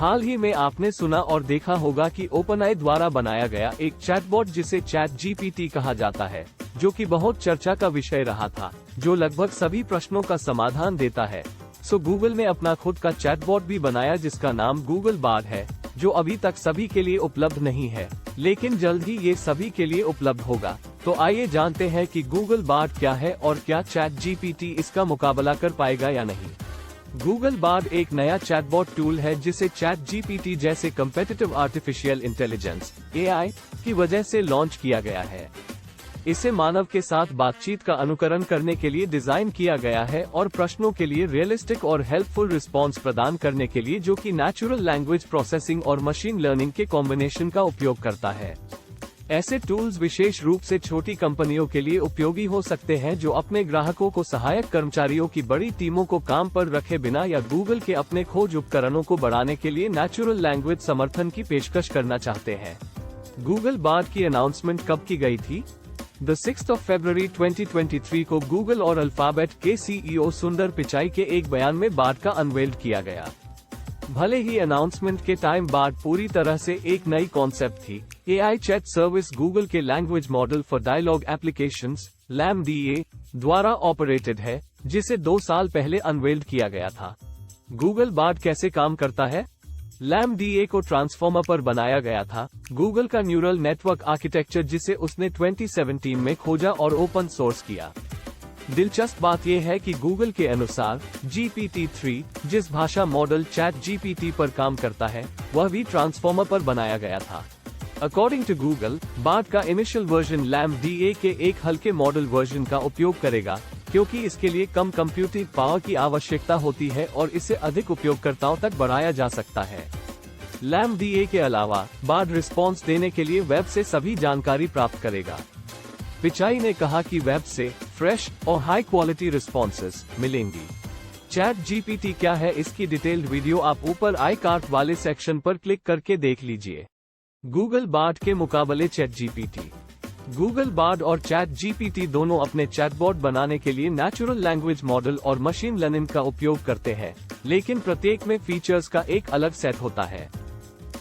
हाल ही में आपने सुना और देखा होगा कि ओपनआई द्वारा बनाया गया एक चैटबॉट जिसे चैट जीपीटी कहा जाता है, जो कि बहुत चर्चा का विषय रहा था, जो लगभग सभी प्रश्नों का समाधान देता है। सो गूगल ने अपना खुद का चैटबॉट भी बनाया जिसका नाम गूगल बार्ड है, जो अभी तक सभी के लिए उपलब्ध नहीं है, लेकिन जल्द ही ये सभी के लिए उपलब्ध होगा। तो आइए जानते हैं कि गूगल बार्ड क्या है और क्या चैट जीपीटी इसका मुकाबला कर पाएगा या नहीं। गूगल बार्ड एक नया चैटबॉट टूल है जिसे चैट जीपीटी जैसे कम्पिटिटिव आर्टिफिशियल इंटेलिजेंस (AI) की वजह से लॉन्च किया गया है। इसे मानव के साथ बातचीत का अनुकरण करने के लिए डिजाइन किया गया है और प्रश्नों के लिए रियलिस्टिक और हेल्पफुल रिस्पॉन्स प्रदान करने के लिए, जो कि नेचुरल लैंग्वेज प्रोसेसिंग और मशीन लर्निंग के कॉम्बिनेशन का उपयोग करता है। ऐसे टूल्स विशेष रूप से छोटी कंपनियों के लिए उपयोगी हो सकते हैं जो अपने ग्राहकों को सहायक कर्मचारियों की बड़ी टीमों को काम पर रखे बिना या गूगल के अपने खोज उपकरणों को बढ़ाने के लिए नेचुरल लैंग्वेज समर्थन की पेशकश करना चाहते हैं। गूगल बार्ड की अनाउंसमेंट कब की गई थी? 6 फरवरी 2023 को गूगल और अल्फाबेट के CEO सुंदर पिचाई के एक बयान में बार्ड का अनवेल्ड किया गया। भले ही अनाउंसमेंट के टाइम बार्ड पूरी तरह से एक नई कॉन्सेप्ट थी, AI चैट सर्विस गूगल के language model for dialogue applications (LaMDA) द्वारा ऑपरेटेड है, जिसे 2 साल पहले अनवेल्ड किया गया था। गूगल बार्ड कैसे काम करता है? LaMDA को ट्रांसफॉर्मर पर बनाया गया था, गूगल का न्यूरल नेटवर्क आर्किटेक्चर जिसे उसने 2017 में खोजा और ओपन सोर्स किया। दिलचस्प बात यह है कि गूगल के अनुसार GPT-3 जिस भाषा मॉडल चैट जीपीटी पर काम करता है, वह भी ट्रांसफॉर्मर पर बनाया गया था। अकॉर्डिंग टू गूगल, बार्ड का इनिशियल वर्जन LaMDA के एक हल्के मॉडल वर्जन का उपयोग करेगा, क्योंकि इसके लिए कम कंप्यूटिंग पावर की आवश्यकता होती है और इसे अधिक उपयोगकर्ताओं तक बढ़ाया जा सकता है। LaMDA के अलावा बार्ड रिस्पॉन्स देने के लिए वेब से सभी जानकारी प्राप्त करेगा। पिचाई ने कहा कि वेब से फ्रेश और हाई क्वालिटी रिस्पॉन्सेस मिलेंगी। चैट जीपीटी क्या है, इसकी डिटेल्ड वीडियो आप ऊपर आई कार्ड वाले सेक्शन पर क्लिक करके देख लीजिए। गूगल बार्ड के मुकाबले चैट जीपीटी। गूगल बार्ड और चैट जीपीटी दोनों अपने चैटबॉट बनाने के लिए नेचुरल लैंग्वेज मॉडल और मशीन लर्निंग का उपयोग करते हैं, लेकिन प्रत्येक में फीचर्स का एक अलग सेट होता है।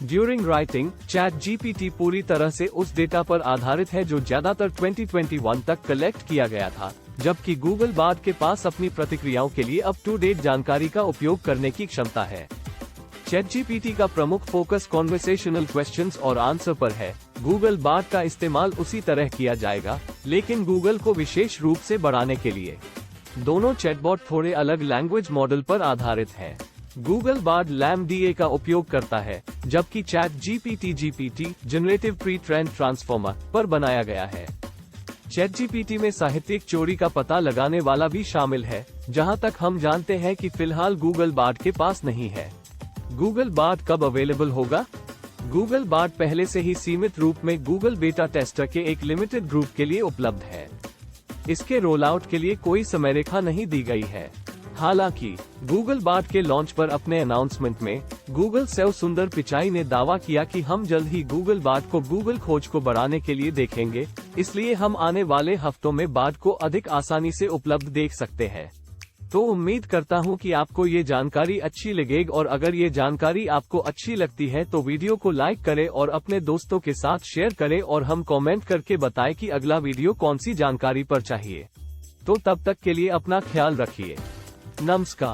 ड्यूरिंग राइटिंग, चैट जीपीटी पूरी तरह से उस डेटा पर आधारित है जो ज्यादातर 2021 तक कलेक्ट किया गया था, जबकि गूगल बार्ड के पास अपनी प्रतिक्रियाओं के लिए अप टू डेट जानकारी का उपयोग करने की क्षमता है। चैट जीपीटी का प्रमुख फोकस कॉन्वर्सेशनल क्वेश्चंस और आंसर पर है। गूगल बार्ड का इस्तेमाल उसी तरह किया जाएगा, लेकिन गूगल को विशेष रूप से बढ़ाने के लिए। दोनों चैटबॉट थोड़े अलग लैंग्वेज मॉडल पर आधारित हैं। गूगल बार्ड LaMDA का उपयोग करता है, जबकि chat GPT generative pre trained transformer पर बनाया गया है। चैट जीपीटी में साहित्यिक चोरी का पता लगाने वाला भी शामिल है, जहां तक हम जानते हैं कि फिलहाल गूगल बार्ड के पास नहीं है। गूगल बार्ड कब अवेलेबल होगा? गूगल बार्ड पहले से ही सीमित रूप में गूगल बेटा टेस्टर के एक लिमिटेड ग्रुप के लिए उपलब्ध है। इसके रोल आउट के लिए कोई समयरेखा नहीं दी गई है। हालांकि गूगल बार्ड के लॉन्च पर अपने अनाउंसमेंट में गूगल CEO सुंदर पिचाई ने दावा किया कि हम जल्द ही गूगल बार्ड को गूगल खोज को बढ़ाने के लिए देखेंगे, इसलिए हम आने वाले हफ्तों में बार्ड को अधिक आसानी से उपलब्ध देख सकते हैं। तो उम्मीद करता हूं कि आपको ये जानकारी अच्छी लगेगी, और अगर ये जानकारी आपको अच्छी लगती है तो वीडियो को लाइक करें और अपने दोस्तों के साथ शेयर करें, और हम कमेंट करके बताएं कि अगला वीडियो कौन सी जानकारी पर चाहिए। तो तब तक के लिए अपना ख्याल रखिए। नमस्कार।